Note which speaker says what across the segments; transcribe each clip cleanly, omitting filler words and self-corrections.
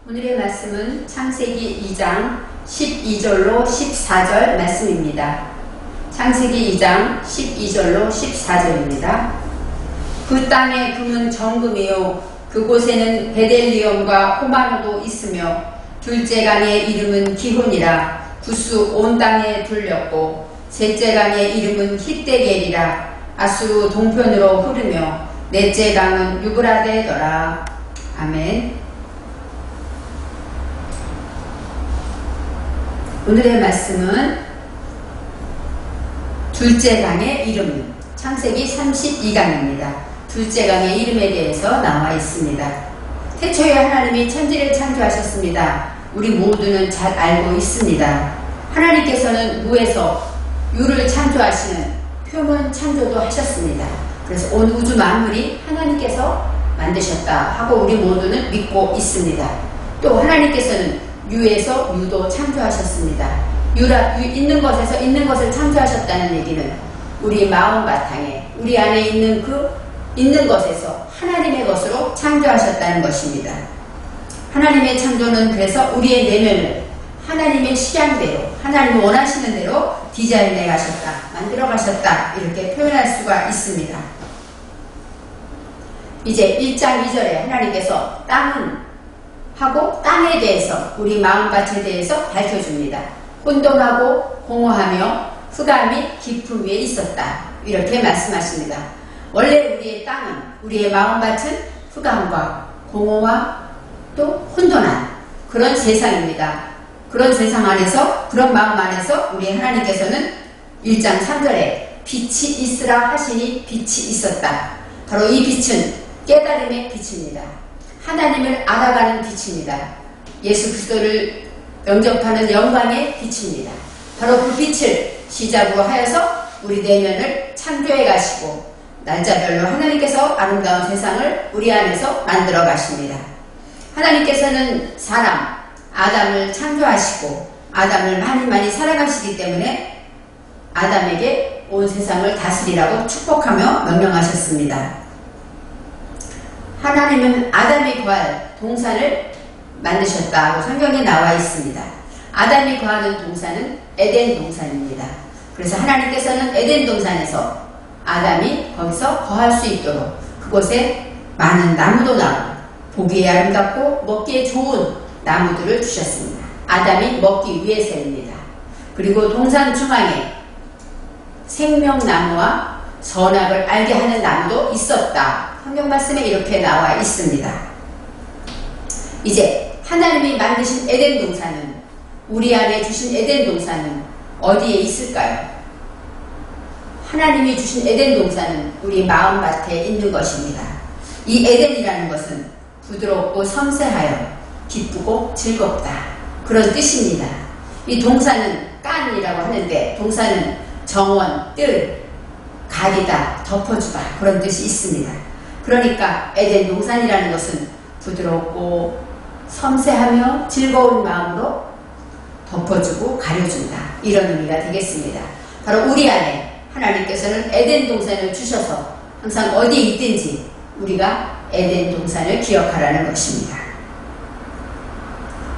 Speaker 1: 오늘의 말씀은 창세기 2장 12절로 14절 말씀입니다. 창세기 2장 12절로 14절입니다. 그 땅의 금은 정금이요 그곳에는 베델리엄과 호마노도 있으며 둘째 강의 이름은 기혼이라 구스 온 땅에 둘렸고 셋째 강의 이름은 히데겔이라 아수르 동편으로 흐르며 넷째 강은 유브라데더라. 아멘. 오늘의 말씀은 둘째 강의 이름은 창세기 32강입니다. 둘째 강의 이름에 대해서 나와 있습니다. 태초에 하나님이 천지를 창조하셨습니다. 우리 모두는 잘 알고 있습니다. 하나님께서는 무에서 유를 창조하시는 표면 창조도 하셨습니다. 그래서 온 우주 만물이 하나님께서 만드셨다 하고 우리 모두는 믿고 있습니다. 또 하나님께서는 유에서 유도 창조하셨습니다. 있는 것에서 있는 것을 창조하셨다는 얘기는 우리 마음 바탕에 우리 안에 있는 그 있는 것에서 하나님의 것으로 창조하셨다는 것입니다. 하나님의 창조는 그래서 우리의 내면을 하나님의 식양대로 하나님이 원하시는 대로 디자인해 가셨다, 만들어 가셨다 이렇게 표현할 수가 있습니다. 이제 1장 2절에 하나님께서 땅은 하고 땅에 대해서 우리 마음밭에 대해서 밝혀줍니다. 혼돈하고 공허하며 흑암이 깊음 위에 있었다 이렇게 말씀하십니다. 원래 우리의 땅은 우리의 마음밭은 흑암과 공허와 또 혼돈한 그런 세상입니다. 그런 세상 안에서 그런 마음 안에서 우리 하나님께서는 1장 3절에 빛이 있으라 하시니 빛이 있었다. 바로 이 빛은 깨달음의 빛입니다. 하나님을 알아가는 빛입니다. 예수 그리스도를 영접하는 영광의 빛입니다. 바로 그 빛을 시작으로 하여서 우리 내면을 창조해 가시고 날짜별로 하나님께서 아름다운 세상을 우리 안에서 만들어 가십니다. 하나님께서는 사람 아담을 창조하시고 아담을 많이 살아가시기 때문에 아담에게 온 세상을 다스리라고 축복하며 명령하셨습니다. 하나님은 아담이 거할 동산을 만드셨다고 성경에 나와 있습니다. 아담이 거하는 동산은 에덴 동산입니다. 그래서 하나님께서는 에덴 동산에서 아담이 거기서 거할 수 있도록 그곳에 많은 나무도 나고 보기에 아름답고 먹기에 좋은 나무들을 주셨습니다. 아담이 먹기 위해서입니다. 그리고 동산 중앙에 생명나무와 선악을 알게 하는 나무도 있었다. 성경 말씀에 이렇게 나와 있습니다. 이제 하나님이 만드신 에덴 동산은 우리 안에 주신 에덴 동산은 어디에 있을까요? 하나님이 주신 에덴 동산은 우리 마음밭에 있는 것입니다. 이 에덴이라는 것은 부드럽고 섬세하여 기쁘고 즐겁다 그런 뜻입니다. 이 동산은 깐이라고 하는데 동산은 정원, 뜰, 가리다, 덮어주다 그런 뜻이 있습니다. 그러니까 에덴 동산이라는 것은 부드럽고 섬세하며 즐거운 마음으로 덮어주고 가려준다 이런 의미가 되겠습니다. 바로 우리 안에 하나님께서는 에덴 동산을 주셔서 항상 어디에 있든지 우리가 에덴 동산을 기억하라는 것입니다.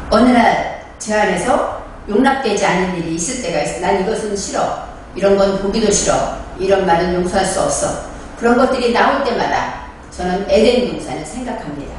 Speaker 1: 어느 날 제 안에서 용납되지 않는 일이 있을 때가 있어. 난 이것은 싫어. 이런 건 보기도 싫어. 이런 말은 용서할 수 없어. 그런 것들이 나올 때마다 저는 에덴 동산을 생각합니다.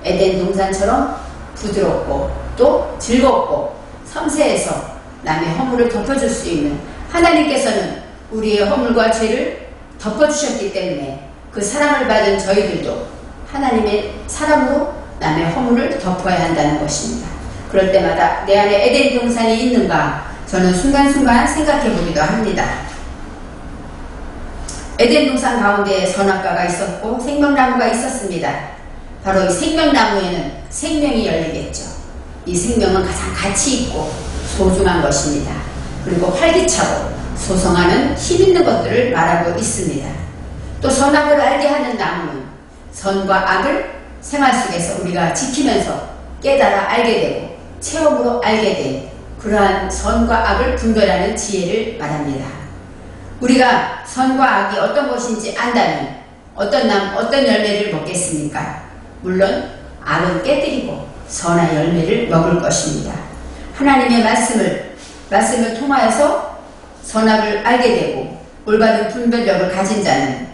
Speaker 1: 에덴 동산처럼 부드럽고 또 즐겁고 섬세해서 남의 허물을 덮어줄 수 있는 하나님께서는 우리의 허물과 죄를 덮어주셨기 때문에 그 사랑을 받은 저희들도 하나님의 사랑으로 남의 허물을 덮어야 한다는 것입니다. 그럴 때마다 내 안에 에덴 동산이 있는가 저는 순간순간 생각해 보기도 합니다. 에덴 동산 가운데 선악과가 있었고 생명나무가 있었습니다. 바로 이 생명나무에는 생명이 열리겠죠. 이 생명은 가장 가치 있고 소중한 것입니다. 그리고 활기차고 소성하는 힘 있는 것들을 말하고 있습니다. 또 선악을 알게 하는 나무는 선과 악을 생활 속에서 우리가 지키면서 깨달아 알게 되고 체험으로 알게 된 그러한 선과 악을 분별하는 지혜를 말합니다. 우리가 선과 악이 어떤 것인지 안다면 어떤 열매를 먹겠습니까? 물론 악은 깨뜨리고 선한 열매를 먹을 것입니다. 하나님의 말씀을 통하여서 선악을 알게 되고 올바른 분별력을 가진 자는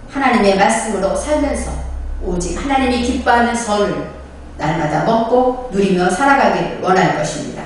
Speaker 1: 하나님의 말씀으로 살면서 오직 하나님이 기뻐하는 선을 날마다 먹고 누리며 살아가기를 원할 것입니다.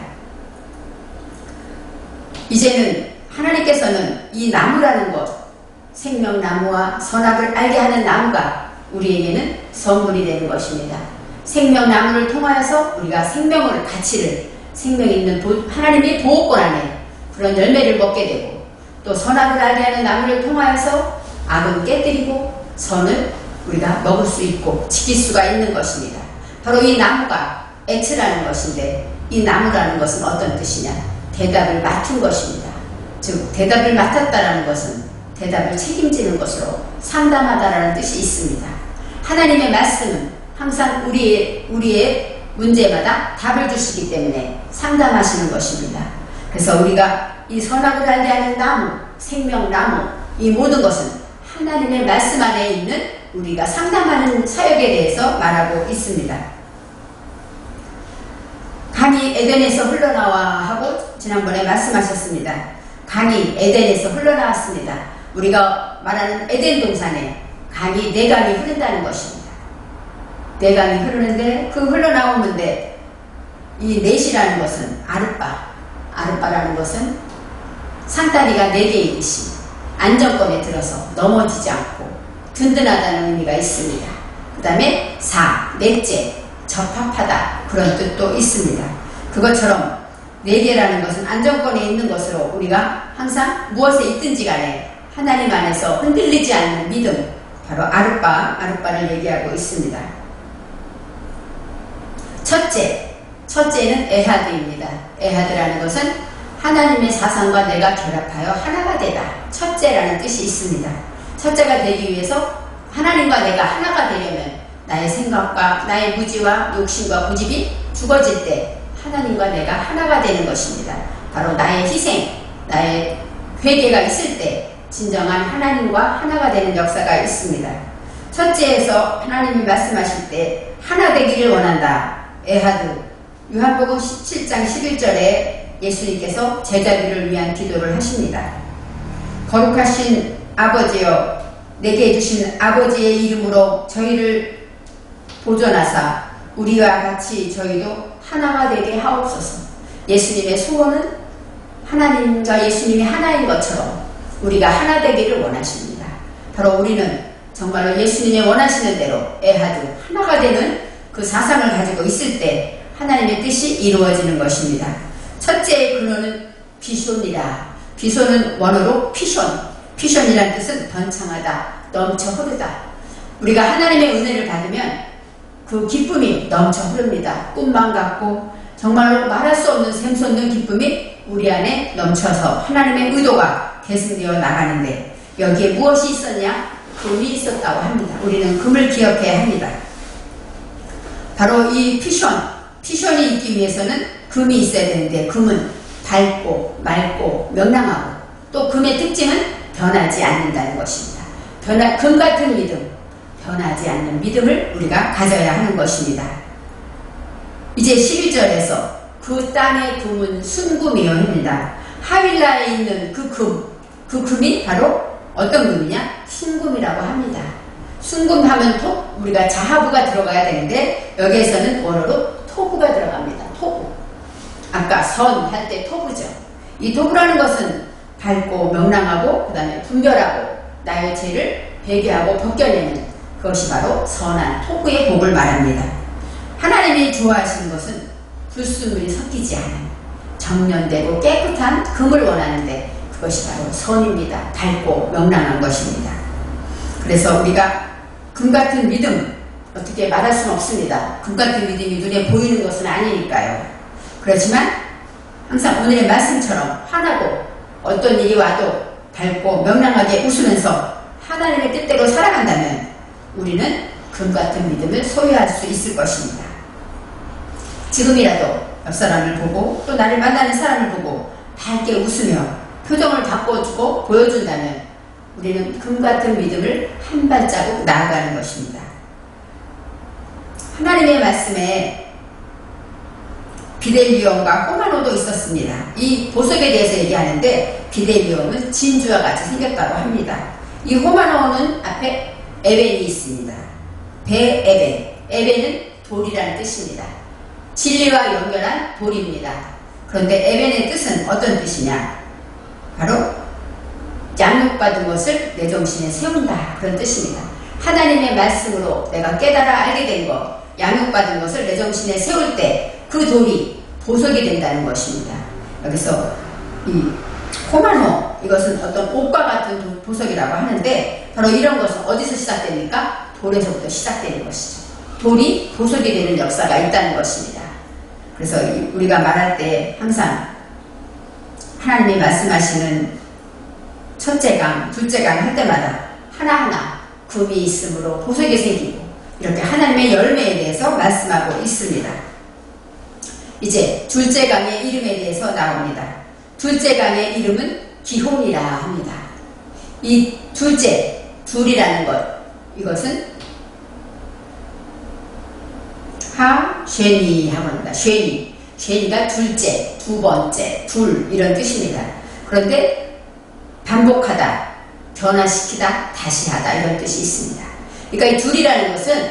Speaker 1: 이제는 하나님께서는 이 나무라는 것, 생명나무와 선악을 알게 하는 나무가 우리에게는 선물이 되는 것입니다. 생명나무를 통하여서 우리가 생명을, 가치를, 생명 있는 하나님의 보호권 안에 그런 열매를 먹게 되고, 또 선악을 알게 하는 나무를 통하여서 악은 깨뜨리고 선을 우리가 먹을 수 있고 지킬 수가 있는 것입니다. 바로 이 나무가 X라는 것인데, 이 나무라는 것은 어떤 뜻이냐? 대답을 맡은 것입니다. 즉 대답을 맡았다라는 것은 대답을 책임지는 것으로 상담하다라는 뜻이 있습니다. 하나님의 말씀은 항상 우리의 문제마다 답을 주시기 때문에 상담하시는 것입니다. 그래서 우리가 이 선악을 알게 하는 나무, 생명나무, 이 모든 것은 하나님의 말씀 안에 있는 우리가 상담하는 사역에 대해서 말하고 있습니다. 강이 에덴에서 흘러나와 하고 지난번에 말씀하셨습니다. 강이 에덴에서 흘러나왔습니다. 우리가 말하는 에덴 동산에 강이 네 강이 흐른다는 것입니다. 네 강이 흐르는데 그 흘러나오는데 이 넷이라는 것은 아르빠라는 것은 상다리가 4개의 뜻이 안정권에 들어서 넘어지지 않고 든든하다는 의미가 있습니다. 그 다음에 넷째, 적합하다, 그런 뜻도 있습니다. 그것처럼 4개라는 것은 안정권에 있는 것으로 우리가 항상 무엇에 있든지 간에 하나님 안에서 흔들리지 않는 믿음, 바로 아르빠를 얘기하고 있습니다. 첫째는 에하드입니다. 에하드라는 것은 하나님의 사상과 내가 결합하여 하나가 되다. 첫째라는 뜻이 있습니다. 첫째가 되기 위해서 하나님과 내가 하나가 되려면 나의 생각과 나의 무지와 욕심과 고집이 죽어질 때 하나님과 내가 하나가 되는 것입니다. 바로 나의 희생, 나의 회개가 있을 때 진정한 하나님과 하나가 되는 역사가 있습니다. 첫째에서 하나님이 말씀하실 때 하나 되기를 원한다. 에하드, 요한복음 17장 11절에 예수님께서 제자들을 위한 기도를 하십니다. 거룩하신 아버지여, 내게 주신 아버지의 이름으로 저희를 보존하사 우리와 같이 저희도 하나가 되게 하옵소서. 예수님의 소원은 하나님과 예수님이 하나인 것처럼 우리가 하나 되기를 원하십니다. 바로 우리는 정말로 예수님이 원하시는 대로 에하드, 하나가 되는 그 사상을 가지고 있을 때 하나님의 뜻이 이루어지는 것입니다. 첫째의 근원은 비손이라. 비손은 원어로 피션이란 뜻은 번창하다, 넘쳐 흐르다. 우리가 하나님의 은혜를 받으면 그 기쁨이 넘쳐 흐릅니다. 꿈만 같고 정말로 말할 수 없는 샘솟는 기쁨이 우리 안에 넘쳐서 하나님의 의도가 계승되어 나가는데, 여기에 무엇이 있었냐? 금이 있었다고 합니다. 우리는 금을 기억해야 합니다. 바로 이 피션이 있기 위해서는 금이 있어야 되는데, 금은 밝고 맑고 명랑하고, 또 금의 특징은 변하지 않는다는 것입니다. 금 같은 믿음, 변하지 않는 믿음을 우리가 가져야 하는 것입니다. 이제 12절에서 그 땅의 금은 순금이여 합니다. 하윌라에 있는 그 금이 바로 어떤 금이냐? 순금이라고 합니다. 순금하면 우리가 자하부가 들어가야 되는데 여기에서는 원어로 토부가 들어갑니다. 토부. 아까 선 할 때 토부죠. 이 토부라는 것은 밝고 명랑하고 그 다음에 분별하고 나의 죄를 회개하고 벗겨내는 그것이 바로 선한 토부의 복을 말합니다. 하나님이 좋아하시는 것은 불순물이 섞이지 않은 정련되고 깨끗한 금을 원하는데 그것이 바로 선입니다. 밝고 명랑한 것입니다. 그래서 우리가 금 같은 믿음, 어떻게 말할 수는 없습니다. 금 같은 믿음이 눈에 보이는 것은 아니니까요. 그렇지만 항상 오늘의 말씀처럼 화나고 어떤 일이 와도 밝고 명랑하게 웃으면서 하나님의 뜻대로 살아간다면 우리는 금 같은 믿음을 소유할 수 있을 것입니다. 지금이라도 옆 사람을 보고 또 나를 만나는 사람을 보고 밝게 웃으며 표정을 바꿔주고 보여준다면 우리는 금 같은 믿음을 한 발자국 나아가는 것입니다. 하나님의 말씀에 비델리움과 호마노도 있었습니다. 이 보석에 대해서 얘기하는데 비델리움은 진주와 같이 생겼다고 합니다. 이 호마노는 앞에 에벤이 있습니다. 베에벤, 에벤은 돌이라는 뜻입니다. 진리와 연결한 돌입니다. 그런데 에벤의 뜻은 어떤 뜻이냐? 바로 양육받은 것을 내 정신에 세운다, 그런 뜻입니다. 하나님의 말씀으로 내가 깨달아 알게 된 것, 양육받은 것을 내 정신에 세울 때 그 돌이 보석이 된다는 것입니다. 여기서 이 호마노, 이것은 어떤 옷과 같은 보석이라고 하는데 바로 이런 것은 어디서 시작됩니까? 돌에서부터 시작되는 것이죠. 돌이 보석이 되는 역사가 있다는 것입니다. 그래서 우리가 말할 때 항상 하나님이 말씀하시는 첫째 강, 둘째 강 할 때마다 하나하나 금이 있으므로 보석이 생기고 이렇게 하나님의 열매에 대해서 말씀하고 있습니다. 이제 둘째 강의 이름에 대해서 나옵니다. 둘째 강의 이름은 기혼이라 합니다. 이 둘째, 둘이라는 것, 이것은 쉐니하고 합니다. 쉐니가 둘째, 두 번째, 둘, 이런 뜻입니다. 그런데 반복하다, 변화시키다, 다시 하다, 이런 뜻이 있습니다. 그러니까 이 둘이라는 것은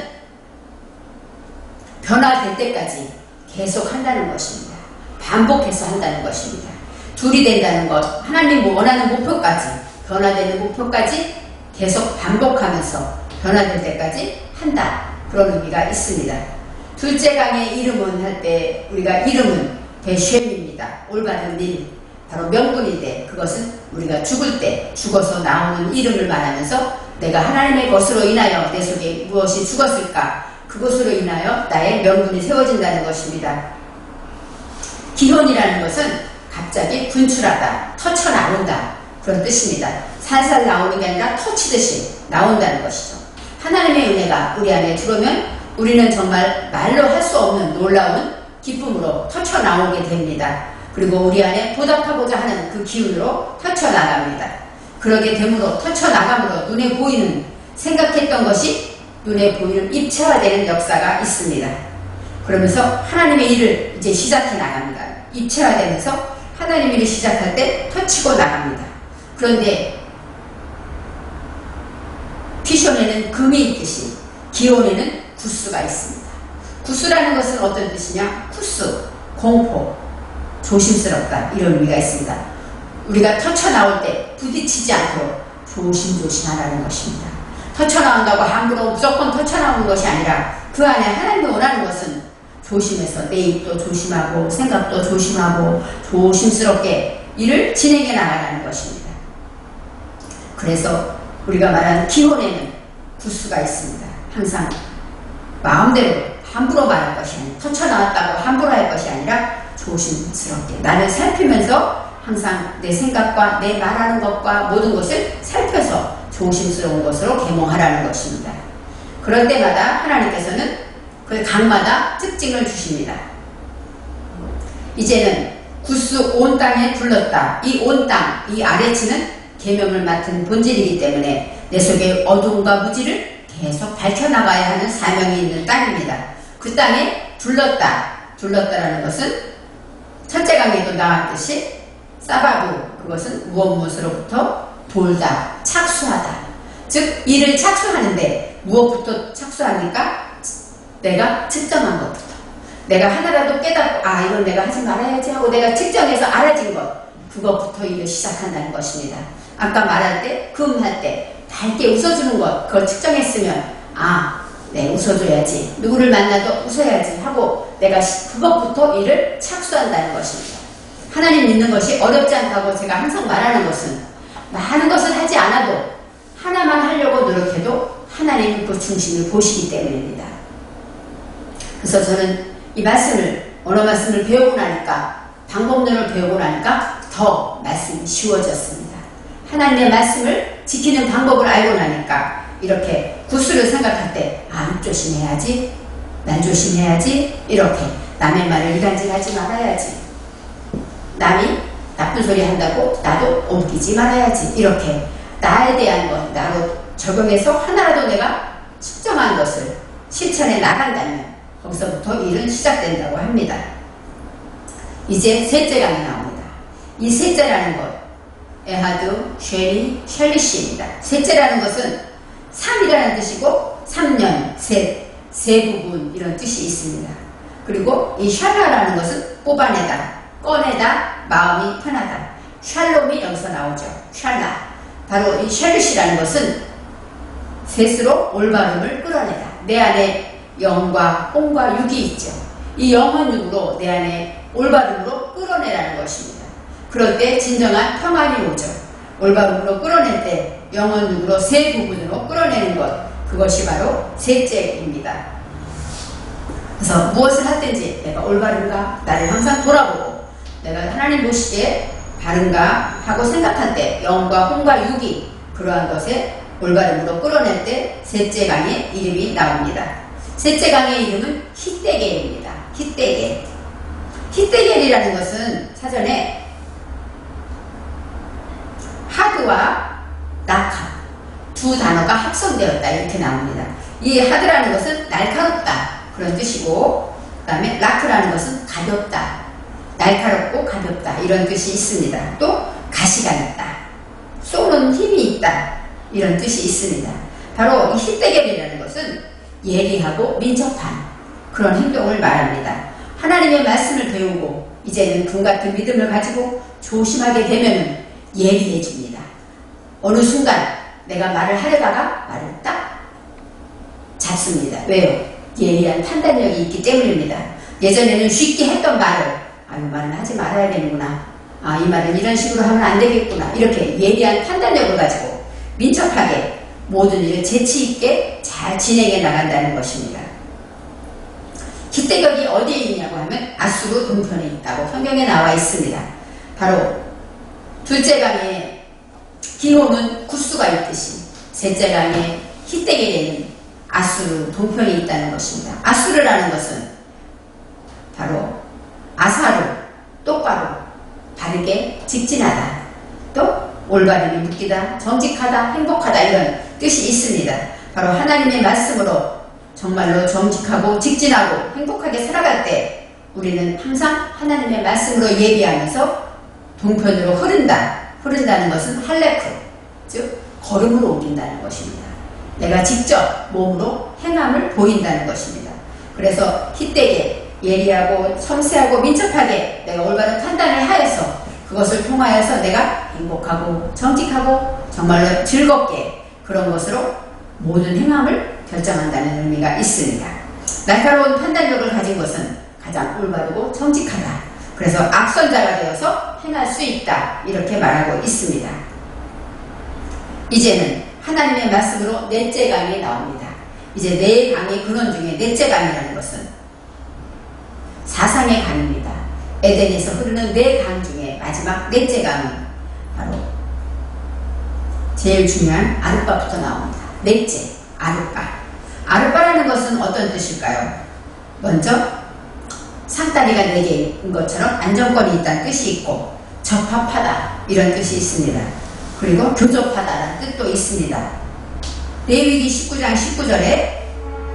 Speaker 1: 변화될 때까지 계속 한다는 것입니다. 반복해서 한다는 것입니다. 둘이 된다는 것, 하나님 원하는 목표까지, 변화되는 목표까지 계속 반복하면서 변화될 때까지 한다, 그런 의미가 있습니다. 둘째 강의 이름은 할 때 우리가 이름은 베쉔입니다. 올바른 일, 바로 명분인데 그것은 우리가 죽을 때 죽어서 나오는 이름을 말하면서 내가 하나님의 것으로 인하여 내 속에 무엇이 죽었을까, 그것으로 인하여 나의 명분이 세워진다는 것입니다. 기혼이라는 것은 갑자기 분출하다, 터쳐나온다, 그런 뜻입니다. 살살 나오는 게 아니라 터치듯이 나온다는 것이죠. 하나님의 은혜가 우리 안에 들어오면 우리는 정말 말로 할 수 없는 놀라운 기쁨으로 터쳐나오게 됩니다. 그리고 우리 안에 보답하고자 하는 그 기운으로 터쳐나갑니다. 그러게 됨으로, 터쳐나감으로 눈에 보이는, 생각했던 것이 눈에 보이는 입체화되는 역사가 있습니다. 그러면서 하나님의 일을 이제 시작해 나갑니다. 입체화되면서 하나님의 일을 시작할 때 터치고 나갑니다. 그런데 피션에는 금이 있듯이 기온에는 구스가 있습니다. 구스라는 것은 어떤 뜻이냐? 구스, 공포, 조심스럽다, 이런 의미가 있습니다. 우리가 터쳐나올 때 부딪히지 않도록 조심조심하라는 것입니다. 터쳐나온다고 함부로 무조건 터쳐나오는 것이 아니라 그 안에 하나님이 원하는 것은 조심해서 내 입도 조심하고 생각도 조심하고 조심스럽게 일을 진행해 나가라는 것입니다. 그래서 우리가 말하는 기혼에는 구스가 있습니다. 항상 마음대로 함부로 말할 것이 아니라, 터쳐나왔다고 함부로 할 것이 아니라 조심스럽게 나를 살피면서 항상 내 생각과 내 말하는 것과 모든 것을 살펴서 조심스러운 것으로 계몽하라는 것입니다. 그럴 때마다 하나님께서는 그 강마다 특징을 주십니다. 이제는 구스 온 땅에 불렀다. 이 온 땅, 이 아래치는 계명을 맡은 본질이기 때문에 내 속의 어둠과 무지를 계속 밝혀나가야 하는 사명이 있는 땅입니다. 그 땅에 둘렀다라는 것은 첫째 강에도 나왔듯이 사바브, 그것은 무엇으로부터 돌다, 착수하다. 즉 일을 착수하는데 무엇부터 착수합니까? 내가 측정한 것부터. 내가 하나라도 깨닫고 이건 내가 하지 말아야지 하고 내가 측정해서 알아진 것, 그것부터 일을 시작한다는 것입니다. 아까 말할 때, 금할 때 밝게 웃어주는 것, 그걸 측정했으면 네, 웃어줘야지, 누구를 만나도 웃어야지 하고 내가 그것부터 일을 착수한다는 것입니다. 하나님 믿는 것이 어렵지 않다고 제가 항상 말하는 것은 많은 것을 하지 않아도 하나만 하려고 노력해도 하나님은 그 중심을 보시기 때문입니다. 그래서 저는 이 말씀을, 언어 말씀을 배우고 나니까, 방법론을 배우고 나니까 더 말씀이 쉬워졌습니다. 하나님의 말씀을 지키는 방법을 알고 나니까 이렇게 구스를 생각할 때 조심해야지, 난 조심해야지, 이렇게 남의 말을 이간질하지 말아야지, 남이 나쁜 소리 한다고 나도 옮기지 말아야지, 이렇게 나에 대한 것, 나로 적용해서 하나라도 내가 측정한 것을 실천해 나간다면 거기서부터 일은 시작된다고 합니다. 이제 셋째 강이 나옵니다. 이 셋째라는 것, 에하드, 쉐리, 샬리시입니다. 셋째라는 것은 3이라는 뜻이고 3년, 셋, 세 부분 이런 뜻이 있습니다. 그리고 이 샬라라는 것은 뽑아내다, 꺼내다, 마음이 편하다. 샬롬이 여기서 나오죠. 샬라. 바로 이 샬리시라는 것은 셋으로 올바름을 끌어내다. 내 안에 영과 홍과 육이 있죠. 이 영혼 육으로 내 안에 올바름으로 끌어내라는 것입니다. 그럴 때 진정한 평안이 오죠. 올바름으로 끌어낼 때 영혼 육으로 세 부분으로 끌어내는 것, 그것이 바로 셋째입니다. 그래서 무엇을 하든지 내가 올바른가 나를 항상 돌아보고 내가 하나님 보시기에 바른가 하고 생각할 때 영과 홍과 육이 그러한 것에 올바름으로 끌어낼 때 셋째 강의 이름이 나옵니다. 셋째 강의 이름은 히데겔입니다. 히데겔. 히데겔이라는 것은 사전에 하드와 낙하 두 단어가 합성되었다 이렇게 나옵니다. 이 하드라는 것은 날카롭다 그런 뜻이고, 그 다음에 라크라는 것은 가볍다, 날카롭고 가볍다 이런 뜻이 있습니다. 또 가시가 있다, 쏘는 힘이 있다 이런 뜻이 있습니다. 바로 이 히데겔이라는 것은 예리하고 민첩한 그런 행동을 말합니다. 하나님의 말씀을 배우고 이제는 금같은 믿음을 가지고 조심하게 되면 예리해집니다. 어느 순간 내가 말을 하려다가 말을 딱 잡습니다. 왜요? 예리한 판단력이 있기 때문입니다. 예전에는 쉽게 했던 말을 이 말은 하지 말아야 되는구나, 이 말은 이런 식으로 하면 안 되겠구나, 이렇게 예리한 판단력을 가지고 민첩하게 모든 일을 재치있게 잘 진행해 나간다는 것입니다. 히데겔이 어디에 있냐고 하면 아수르 동편에 있다고 성경에 나와 있습니다. 바로 둘째 강에 기호는 구스가 있듯이 셋째 강에 히데겔에는 아수르 동편이 있다는 것입니다. 아수르라는 것은 바로 아사루, 똑바로, 바르게, 직진하다, 또 올바름이 묶이다, 정직하다, 행복하다 이런 뜻이 있습니다. 바로 하나님의 말씀으로 정말로 정직하고 직진하고 행복하게 살아갈 때 우리는 항상 하나님의 말씀으로 예비하면서 동편으로 흐른다는 것은 할레크, 즉 걸음으로 옮긴다는 것입니다. 내가 직접 몸으로 행함을 보인다는 것입니다. 그래서 히데겔, 예리하고 섬세하고 민첩하게 내가 올바른 판단을 하여서 그것을 통하여서 내가 행복하고 정직하고 정말로 즐겁게 그런 것으로 모든 행함을 결정한다는 의미가 있습니다. 날카로운 판단력을 가진 것은 가장 올바르고 정직하다. 그래서 악선자가 되어서 행할 수 있다 이렇게 말하고 있습니다. 이제는 하나님의 말씀으로 넷째 강이 나옵니다. 이제 네 강의 근원 중에 넷째 강이라는 것은 사상의 강입니다. 에덴에서 흐르는 네 강 중에 마지막 넷째 강은 바로 제일 중요한 아르바부터 나옵니다. 넷째, 아르바. 아르바라는 것은 어떤 뜻일까요? 먼저 상다리가 4개인 것처럼 안정권이 있다는 뜻이 있고, 적합하다 이런 뜻이 있습니다. 그리고 교접하다라는 뜻도 있습니다. 레위기 19장 19절에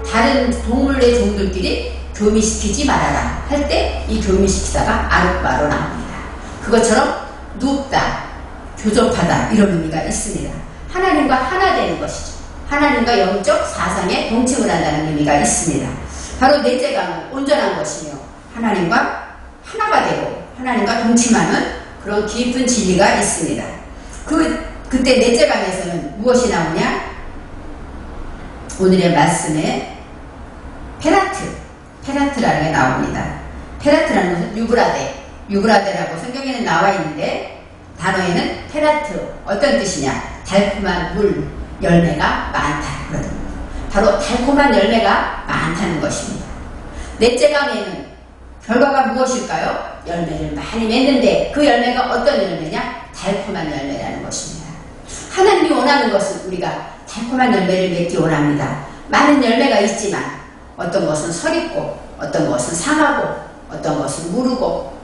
Speaker 1: 다른 동물의 종들끼리 교미시키지 말아라 할 때 이 교미시키다가 아르바로 나옵니다. 그것처럼 눕다, 교접하다 이런 의미가 있습니다. 하나님과 하나 되는 것이죠. 하나님과 영적 사상에 동침을 한다는 의미가 있습니다. 바로 넷째 강은 온전한 것이며 하나님과 하나가 되고 하나님과 동침하는 그런 깊은 진리가 있습니다. 그때 넷째 강에서는 무엇이 나오냐? 오늘의 말씀에 페라트라는 게 나옵니다. 페라트라는 것은 유브라데라고 성경에는 나와 있는데 단어에는 페라트, 어떤 뜻이냐? 달콤한 물, 열매가 많다 그러거든요. 바로 달콤한 열매가 많다는 것입니다. 넷째 강에는 결과가 무엇일까요? 열매를 많이 맺는데 그 열매가 어떤 열매냐? 달콤한 열매라는 것입니다. 하나님이 원하는 것은 우리가 달콤한 열매를 맺기 원합니다. 많은 열매가 있지만 어떤 것은 서립고 어떤 것은 상하고 어떤 것은 무르고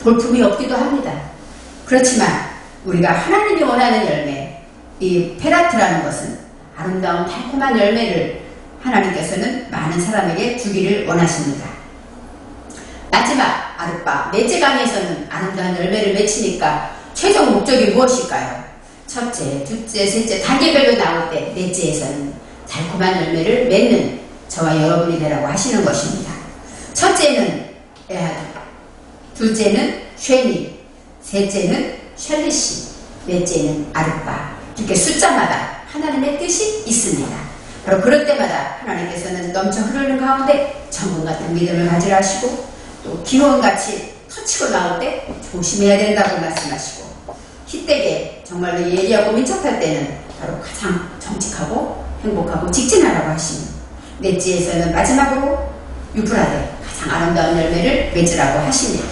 Speaker 1: 볼품이 없기도 합니다. 그렇지만 우리가 하나님이 원하는 열매, 이 페라트라는 것은 아름다운 달콤한 열매를 하나님께서는 많은 사람에게 주기를 원하십니다. 마지막 아룻바 넷째 강에서는 아름다운 열매를 맺히니까 최종 목적이 무엇일까요? 첫째, 둘째, 셋째 단계별로 나올 때 넷째에서는 달콤한 열매를 맺는 저와 여러분이 되라고 하시는 것입니다. 첫째는 에하드, 둘째는 쉐니, 셋째는 샬리시, 넷째는 아룻바. 이렇게 숫자마다 하나님의 뜻이 있습니다. 바로 그럴 때마다 하나님께서는 넘쳐 흐르는 가운데 정금 같은 믿음을 가지라 하시고 또 기원같이 터치고 나올 때 조심해야 된다고 말씀하시고 희때게 정말로 예리하고 민첩할 때는 바로 가장 정직하고 행복하고 직진하라고 하시는 넷째에서는 마지막으로 유브라데 가장 아름다운 열매를 맺으라고 하십니다.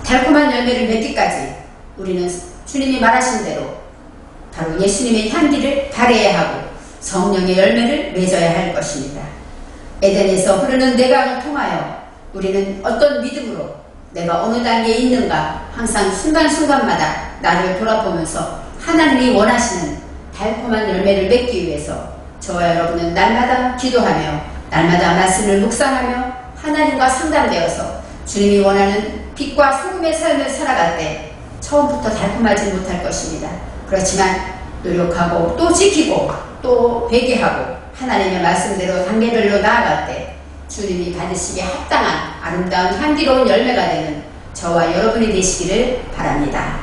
Speaker 1: 달콤한 열매를 맺기까지 우리는 주님이 말하신 대로 바로 예수님의 향기를 발해야 하고 성령의 열매를 맺어야 할 것입니다. 에덴에서 흐르는 내강을 통하여 우리는 어떤 믿음으로 내가 어느 단계에 있는가 항상 순간순간마다 나를 돌아보면서 하나님이 원하시는 달콤한 열매를 맺기 위해서 저와 여러분은 날마다 기도하며 날마다 말씀을 묵상하며 하나님과 상담되어서 주님이 원하는 빛과 소금의 삶을 살아갈 때 처음부터 달콤하지 못할 것입니다. 그렇지만 노력하고 또 지키고 또 회개하고 하나님의 말씀대로 단계별로 나아갈 때 주님이 받으시기에 합당한 아름다운 향기로운 열매가 되는 저와 여러분이 되시기를 바랍니다.